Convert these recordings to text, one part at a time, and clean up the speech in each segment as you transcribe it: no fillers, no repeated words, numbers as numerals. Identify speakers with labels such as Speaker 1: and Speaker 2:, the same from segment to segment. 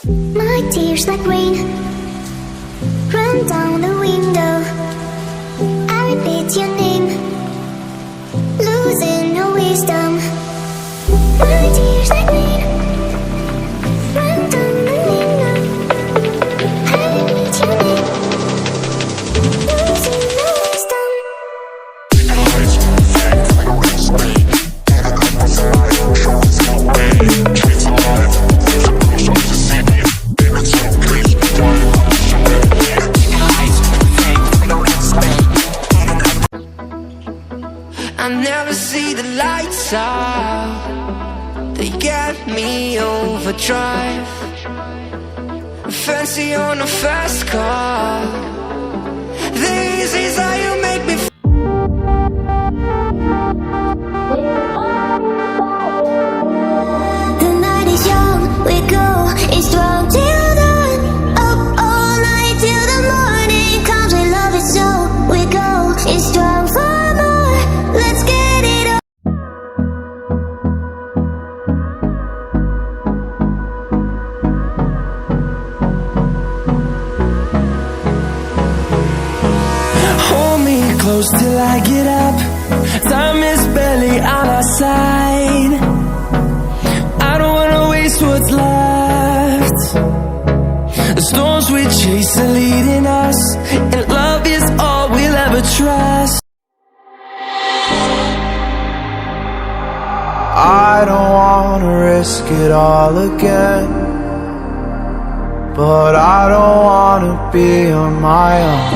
Speaker 1: My tears like rain run down the window. I repeat your name, losing no wisdom. My tears like rain run down the window. I repeat your name, losing no wisdom.
Speaker 2: I never see the lights out. They get me overdrive. Fancy on a fast car. This is how you make me feel.
Speaker 1: The night is young, we go, it's strong till dawn. Up all night till the morning comes. We love it so, we go, it's strong for more. Let's get it on.
Speaker 3: Hold me close till I get up. Time is barely on our side. I don't wanna waste what's left. The storms we chase are leading us, and love is all we'll ever trust.
Speaker 4: I don't wanna risk it all again, but I don't wanna be on my own.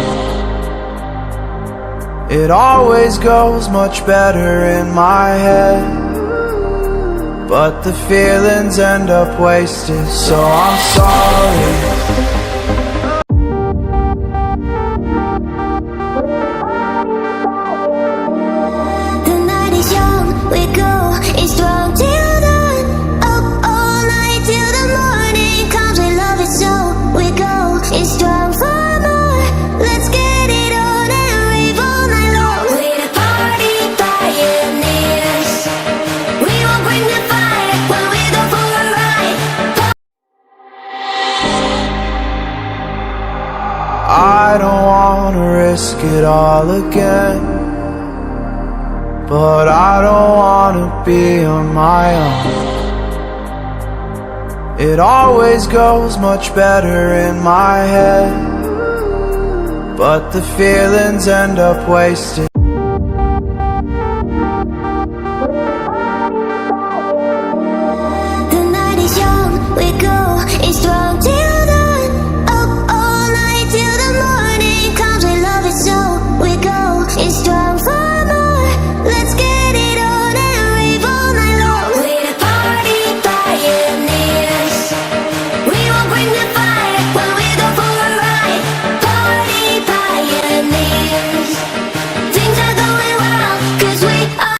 Speaker 4: It always goes much better in my head, but the feelings end up wasted, so I'm sorry.
Speaker 1: The night is young, we go, it's strong till dawn. Up all night till the morning comes. We love it so, we go, it's strong for more. Let's get it on and rave all night long. We're the party pioneers. We will bring the fire when we go for a ride.
Speaker 4: I don't wanna risk it all again, but I don't wanna be on my own. It always goes much better in my head, but the feelings end up wasted.